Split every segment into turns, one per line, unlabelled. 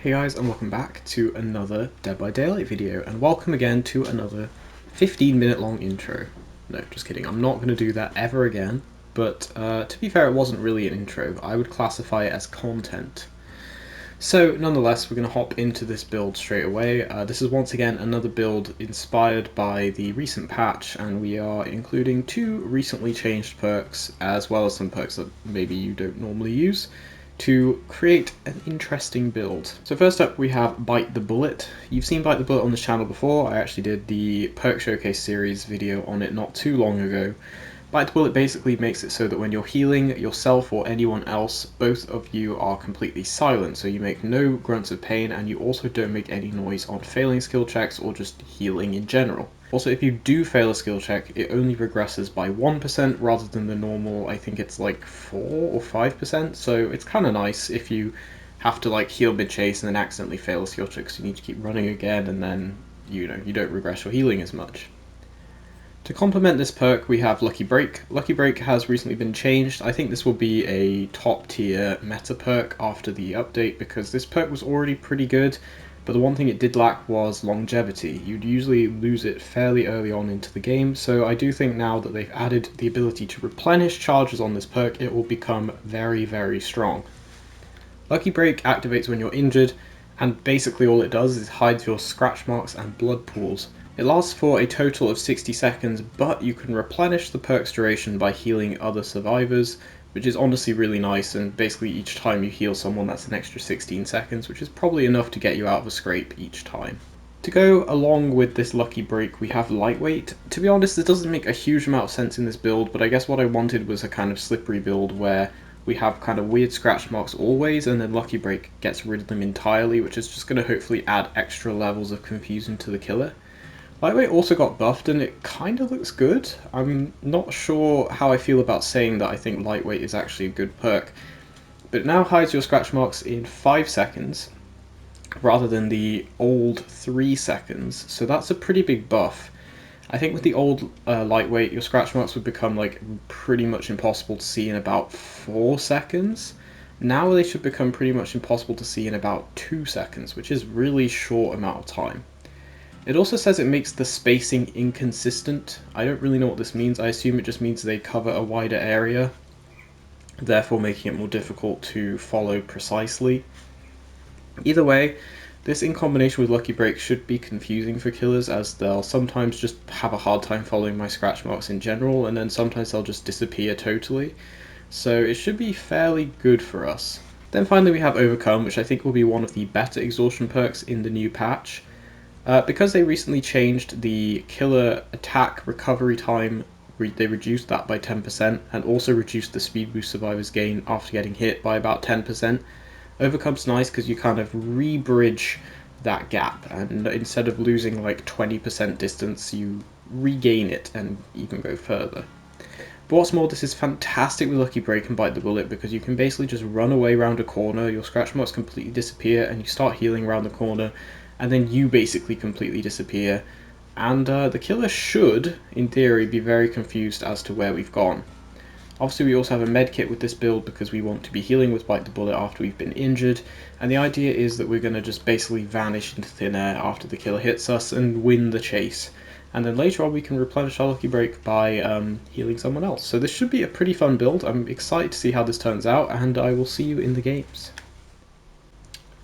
Hey guys, and welcome back to another Dead by Daylight video, and welcome again to another 15-minute long intro. No, just kidding, I'm not going to do that ever again, but to be fair, it wasn't really an intro. I would classify it as content. So, nonetheless, we're going to hop into this build straight away. This is once again another build inspired by the recent patch, and we are including two recently changed perks, as well as some perks that maybe you don't normally use, to create an interesting build. So first up we have Bite the Bullet. You've seen Bite the Bullet on this channel before. I actually did the Perk Showcase series video on it not too long ago. Bite the Bullet basically makes it so that when you're healing yourself or anyone else, both of you are completely silent, so you make no grunts of pain and you also don't make any noise on failing skill checks or just healing in general. Also, if you do fail a skill check, it only regresses by 1% rather than the normal, I think it's like 4 or 5%, so it's kind of nice if you have to like heal mid-chase and then accidentally fail a skill check, so you need to keep running again, and then you don't regress your healing as much. To complement this perk, we have Lucky Break. Lucky Break has recently been changed. I think this will be a top tier meta perk after the update because this perk was already pretty good, but the one thing it did lack was longevity. You'd usually lose it fairly early on into the game, so I do think now that they've added the ability to replenish charges on this perk, it will become very, very strong. Lucky Break activates when you're injured, and basically all it does is hides your scratch marks and blood pools. It lasts for a total of 60 seconds, but you can replenish the perk's duration by healing other survivors, which is honestly really nice, and basically each time you heal someone that's an extra 16 seconds, which is probably enough to get you out of a scrape each time. To go along with this Lucky Break, we have Lightweight. To be honest, this doesn't make a huge amount of sense in this build, but I guess what I wanted was a kind of slippery build where we have kind of weird scratch marks always, and then Lucky Break gets rid of them entirely, which is just going to hopefully add extra levels of confusion to the killer. Lightweight also got buffed and it kind of looks good. I'm not sure how I feel about saying that I think Lightweight is actually a good perk, but it now hides your scratch marks in 5 seconds rather than the old 3 seconds, so that's a pretty big buff. I think with the old Lightweight, your scratch marks would become like pretty much impossible to see in about 4 seconds. Now they should become pretty much impossible to see in about 2 seconds, which is really short amount of time. It also says it makes the spacing inconsistent. I don't really know what this means. I assume it just means they cover a wider area, therefore making it more difficult to follow precisely. Either way, this in combination with Lucky Break should be confusing for killers, as they'll sometimes just have a hard time following my scratch marks in general, and then sometimes they'll just disappear totally. So it should be fairly good for us. Then finally we have Overcome, which I think will be one of the better exhaustion perks in the new patch. Because they recently changed the killer attack recovery time, they reduced that by 10% and also reduced the speed boost survivors gain after getting hit by about 10%. Overcome's nice because you kind of re-bridge that gap, and instead of losing like 20% distance, you regain it and even go further. But what's more, this is fantastic with Lucky Break and Bite the Bullet because you can basically just run away around a corner, your scratch marks completely disappear, and you start healing around the corner, and then you basically completely disappear, and the killer should, in theory, be very confused as to where we've gone. Obviously we also have a medkit with this build because we want to be healing with Bite the Bullet after we've been injured, and the idea is that we're going to just basically vanish into thin air after the killer hits us and win the chase. And then later on we can replenish our Lucky Break by healing someone else. So this should be a pretty fun build. I'm excited to see how this turns out, and I will see you in the games.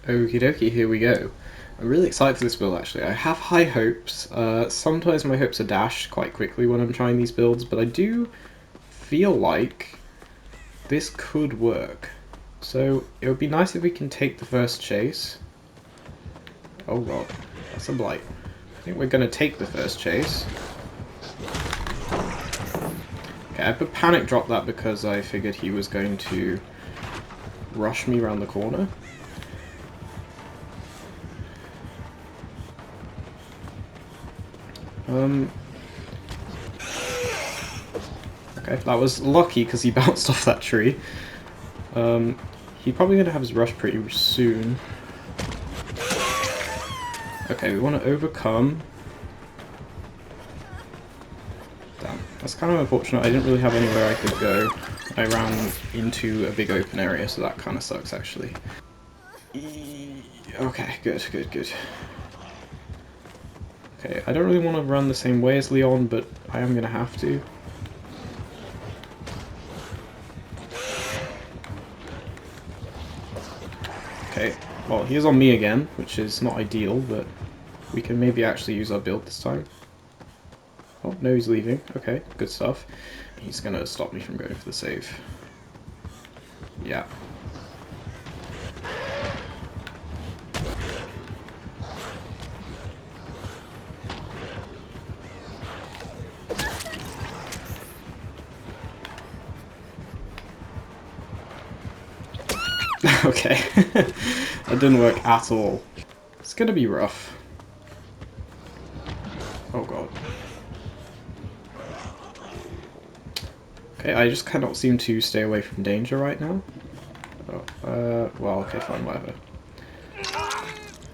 Okie dokie, here we go. I'm really excited for this build actually. I have high hopes. Sometimes my hopes are dashed quite quickly when I'm trying these builds, but I do feel like this could work. So it would be nice if we can take the first chase. Oh god, that's a blight. I think we're going to take the first chase. Okay, I panic dropped that because I figured he was going to rush me around the corner. Okay, that was lucky because he bounced off that tree. He's probably going to have his rush pretty soon. Okay, we want to overcome. Damn, that's kind of unfortunate. I didn't really have anywhere I could go. I ran into a big open area, so that kind of sucks actually. Okay, good, good, good. Okay, I don't really want to run the same way as Leon, but I am gonna have to. Okay, well, he is on me again, which is not ideal, but we can maybe actually use our build this time. Oh, no, he's leaving. Okay, good stuff. He's gonna stop me from going for the save. Yeah. Okay. That didn't work at all. It's gonna be rough. Oh god. Okay, I just cannot seem to stay away from danger right now. Oh, well, okay, fine, whatever.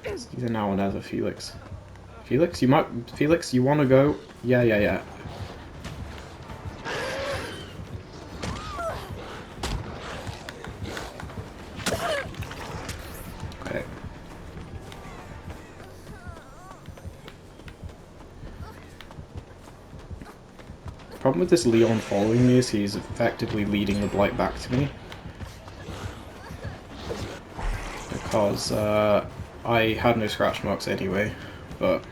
He's either now or never, Felix. Felix, Felix, you wanna go? Yeah, yeah, yeah. Okay. The problem with this Leon following me is he's effectively leading the Blight back to me. Because, I had no scratch marks anyway, but...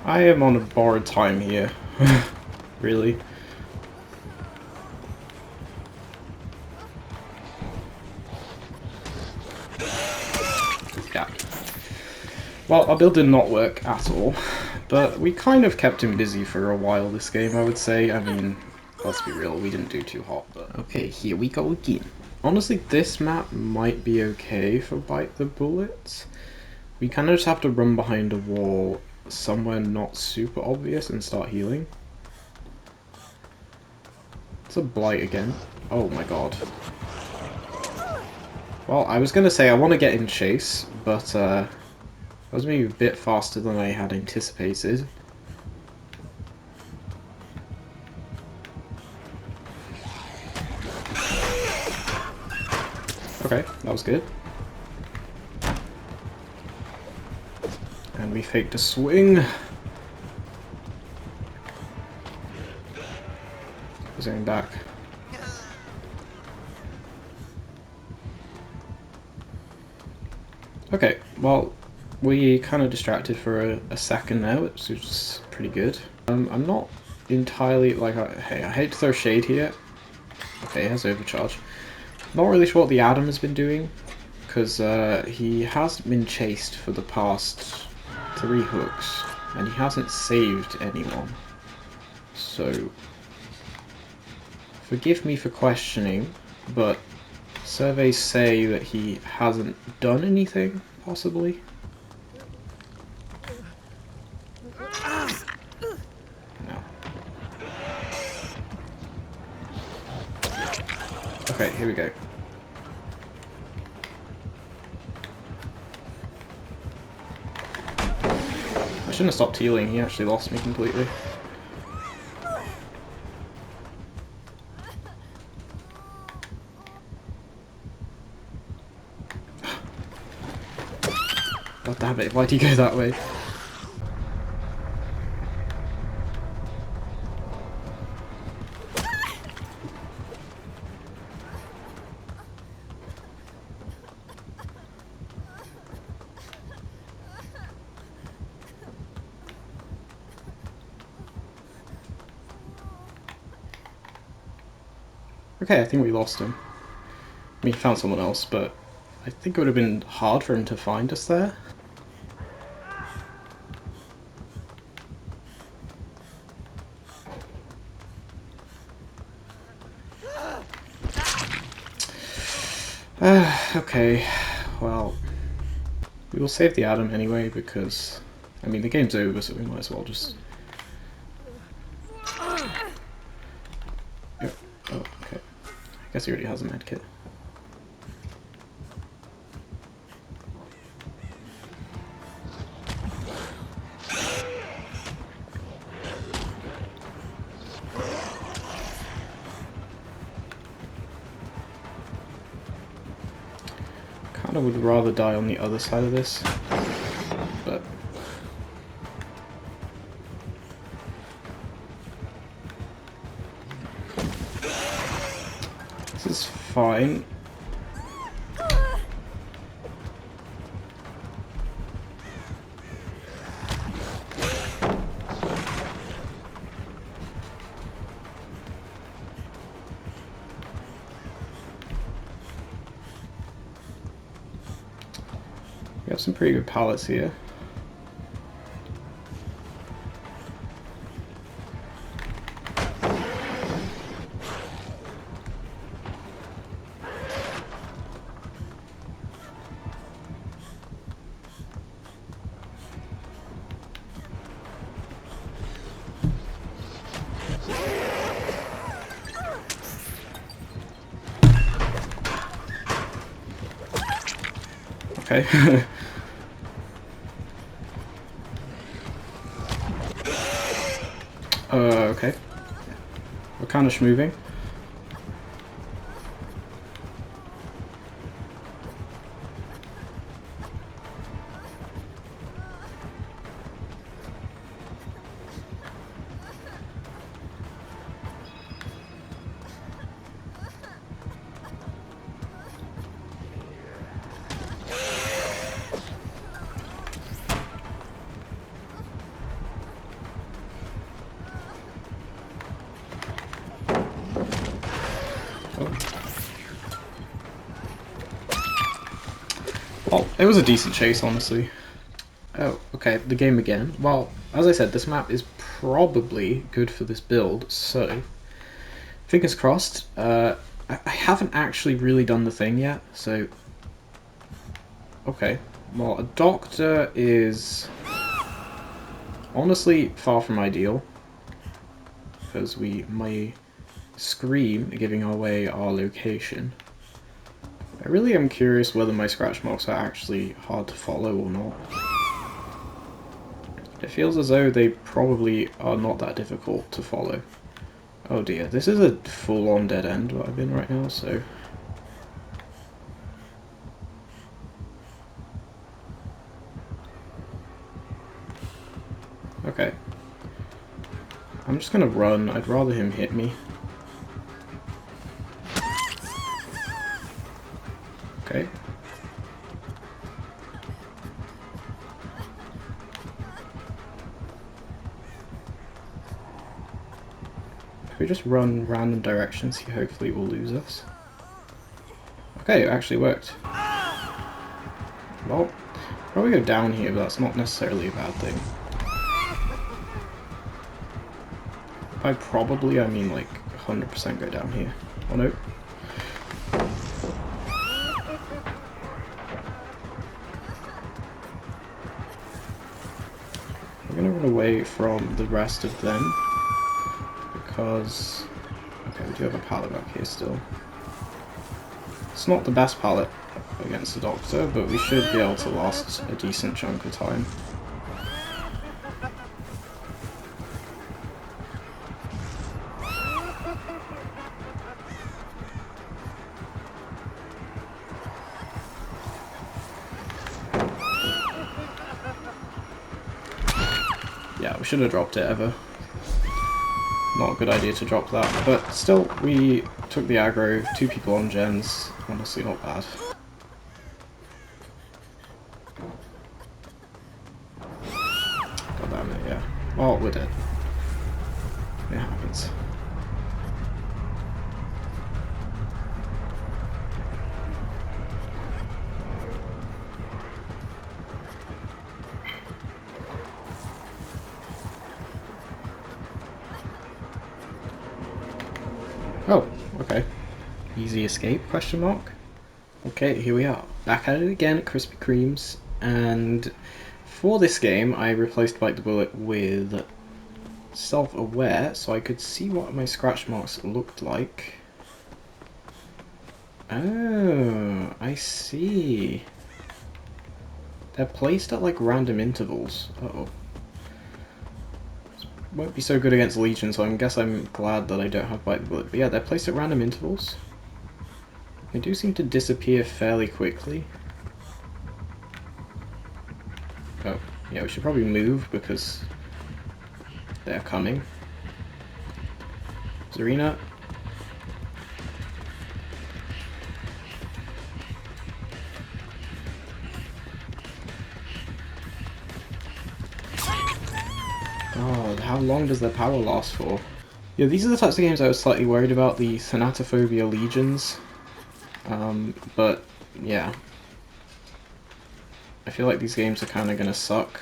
I am on a borrowed time here. Really. Yeah. Well, our build did not work at all, but we kind of kept him busy for a while this game, I would say. I mean, let's be real, we didn't do too hot, but... Okay, here we go again. Honestly, this map might be okay for Bite the Bullets. We kind of just have to run behind a wall somewhere not super obvious and start healing. It's a Blight again. Oh my god. Well, I was going to say I want to get in chase, but I was maybe a bit faster than I had anticipated. Okay, that was good. And we faked a swing. He's going back. Okay, well, we kind of distracted for a second now, which is pretty good. I'm not entirely, like, hey, I hate to throw shade here. Okay, he has overcharge. Not really sure what the Adam has been doing, because he hasn't been chased for the past 3 hooks, and he hasn't saved anyone. So, forgive me for questioning, but surveys say that he hasn't done anything, possibly? No. Okay, here we go. I shouldn't have stopped healing, he actually lost me completely. God damn it, why'd he go that way? Okay, I think we lost him. I mean, he found someone else, but I think it would have been hard for him to find us there. Okay, well, we will save the Adam anyway because, I mean, the game's over, so we might as well just... Oh, okay. I guess he already has a medkit. kind of would rather die on the other side of this, but this is fine. We have some pretty good pallets here. Okay. Okay. We're kind of moving. Well, it was a decent chase, honestly. Oh, okay, the game again. Well, as I said, this map is probably good for this build, so fingers crossed. I haven't actually really done the thing yet, so... Okay, well, a doctor is honestly far from ideal, because we may scream giving away our location. I really am curious whether my scratch marks are actually hard to follow or not. It feels as though they probably are not that difficult to follow. Oh dear, this is a full-on dead end what I'm in right now, so... Okay. I'm just gonna run, I'd rather him hit me. Okay. If we just run random directions, he hopefully will lose us. Okay, it actually worked. Well, probably go down here, but that's not necessarily a bad thing. By probably, I mean like 100% go down here. Oh no. I'm gonna run away from the rest of them because... Okay, we do have a pallet back here still. It's not the best pallet against the Doctor, but we should be able to last a decent chunk of time. Yeah, we should have dropped it ever. Not a good idea to drop that, but still, we took the aggro, 2 people on gens, honestly not bad. God damn it, yeah. Well, we're dead. It happens. Oh, okay. Easy escape, question mark? Okay, here we are. Back at it again at Krispy Kreme's, and for this game I replaced Bite the Bullet with Self-Aware, so I could see what my scratch marks looked like. Oh, I see. They're placed at like random intervals. Uh-oh. Won't be so good against Legion, so I guess I'm glad that I don't have Bite the Bullet. But yeah, they're placed at random intervals. They do seem to disappear fairly quickly. Oh, yeah, we should probably move because they're coming. Zarina. God, how long does their power last for? Yeah, these are the types of games I was slightly worried about, the Thanatophobia Legions. But, yeah. I feel like these games are kind of going to suck.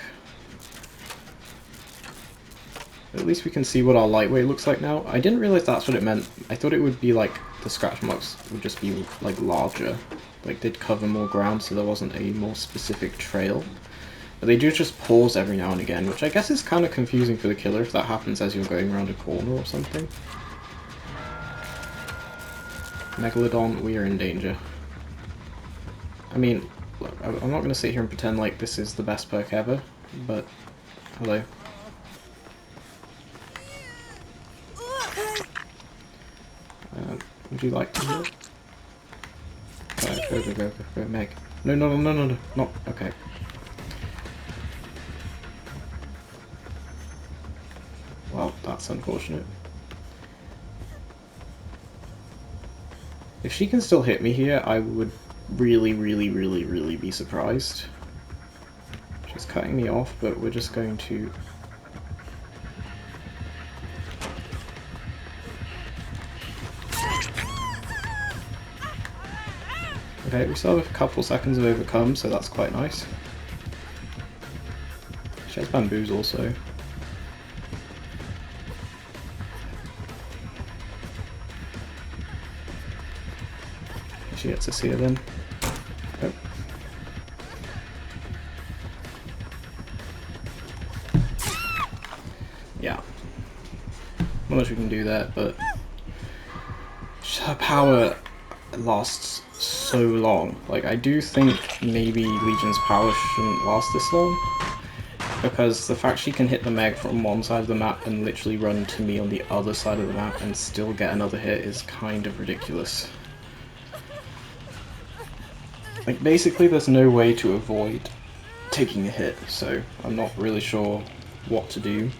At least we can see what our lightweight looks like now. I didn't realize that's what it meant. I thought it would be like the scratch marks would just be like larger. Like they'd cover more ground so there wasn't a more specific trail. But they do just pause every now and again, which I guess is kind of confusing for the killer if that happens as you're going around a corner or something. Megalodon, we are in danger. I mean, look, I'm not going to sit here and pretend like this is the best perk ever, but hello. Would you like to heal? Go, Meg. No, not, okay. Well, that's unfortunate. If she can still hit me here, I would really be surprised. She's cutting me off, but we're just going to... Okay, we still have a couple seconds of overcome, so that's quite nice. She has bamboos also. She gets to see her then. Oh. Yeah. Not much we can do there, but her power lasts so long. Like, I do think maybe Legion's power shouldn't last this long, because the fact she can hit the Meg from one side of the map and literally run to me on the other side of the map and still get another hit is kind of ridiculous. Like, basically there's no way to avoid taking a hit, so I'm not really sure what to do.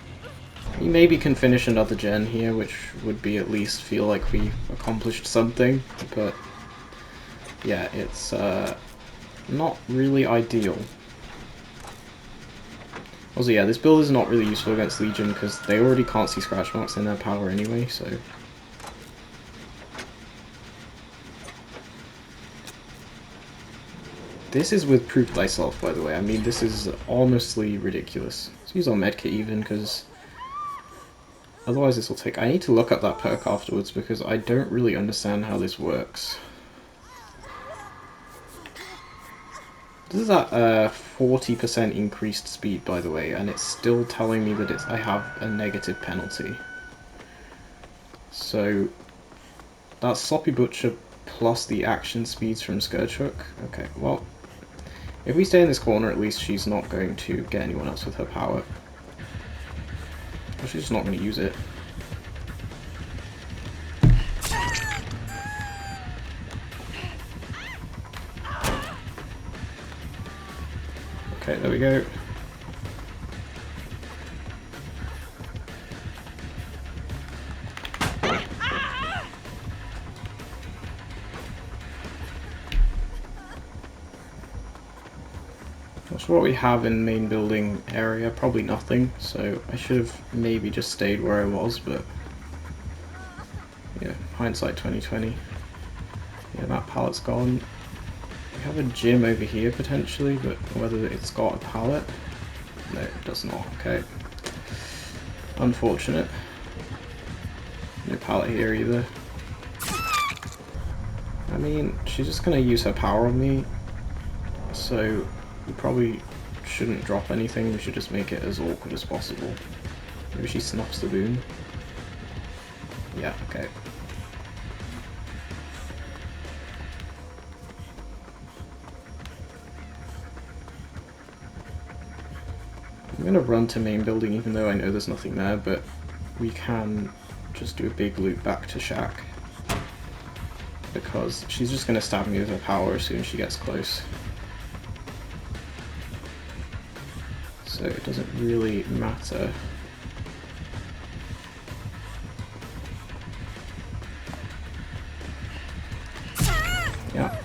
We maybe can finish another gen here, which would be at least feel like we accomplished something, but yeah, it's not really ideal. Also, yeah, this build is not really useful against Legion because they already can't see scratch marks in their power anyway, so... This is with Proof Thyself, by the way. I mean, this is honestly ridiculous. Let's use our medkit even, because otherwise this will take... I need to look up that perk afterwards, because I don't really understand how this works. This is at 40% increased speed, by the way, and it's still telling me that I have a negative penalty. So, that's Sloppy Butcher plus the action speeds from Scourge Hook. Okay, well... If we stay in this corner, at least she's not going to get anyone else with her power. Or she's just not going to use it. Okay, there we go. Not sure what we have in main building area, probably nothing, so I should have maybe just stayed where I was, but yeah, hindsight 2020. Yeah, that pallet's gone. We have a gym over here potentially, but whether it's got a pallet? No, it does not, okay. Unfortunate. No pallet here either. I mean, she's just gonna use her power on me, so we probably shouldn't drop anything, we should just make it as awkward as possible. Maybe she snuffs the boon. Yeah, okay. I'm gonna run to main building even though I know there's nothing there, but we can just do a big loop back to Shack. Because she's just gonna stab me with her power as soon as she gets close. so it doesn't really matter. Yeah.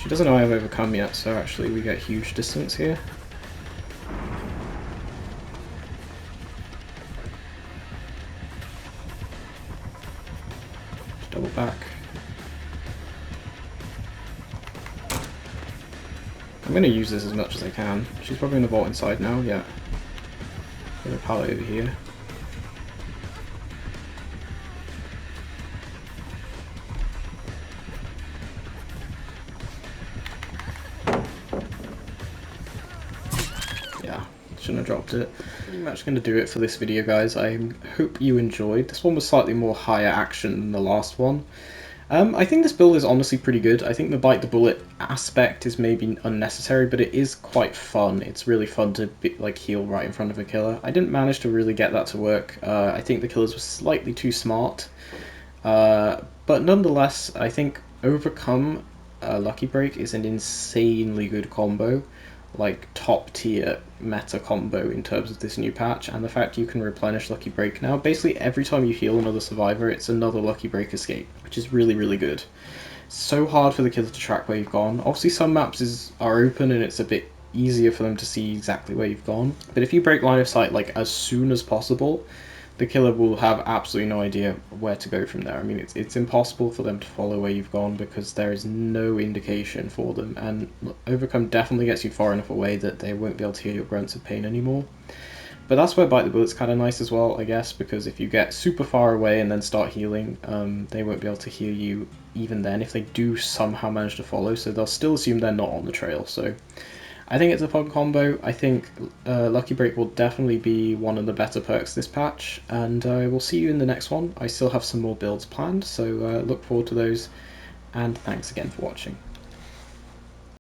She doesn't know I've overcome yet, so actually we get huge distance here. Just double back. I'm going to use this as much as I can. She's probably going to vault inside now, yeah. Get a pallet over here. Yeah, shouldn't have dropped it. Pretty much going to do it for this video, guys. I hope you enjoyed. This one was slightly more higher action than the last one. I think this build is honestly pretty good. I think the bite the bullet aspect is maybe unnecessary, but it is quite fun. It's really fun to heal right in front of a killer. I didn't manage to really get that to work. I think the killers were slightly too smart. But nonetheless, I think Overcome Lucky Break is an insanely good combo. Like top tier meta combo in terms of this new patch, and the fact you can replenish Lucky Break now. Basically every time you heal another survivor, it's another Lucky Break escape, which is really, really good. So hard for the killer to track where you've gone. Obviously some maps are open and it's a bit easier for them to see exactly where you've gone, but if you break line of sight like as soon as possible, the killer will have absolutely no idea where to go from there. I mean, it's impossible for them to follow where you've gone because there is no indication for them, and Overcome definitely gets you far enough away that they won't be able to hear your grunts of pain anymore. But that's where Bite the Bullet's kind of nice as well, I guess, because if you get super far away and then start healing, they won't be able to hear you even then if they do somehow manage to follow, so they'll still assume they're not on the trail. So I think it's a fun combo. I think Lucky Break will definitely be one of the better perks this patch, and I will see you in the next one. I still have some more builds planned, so look forward to those, and thanks again for watching.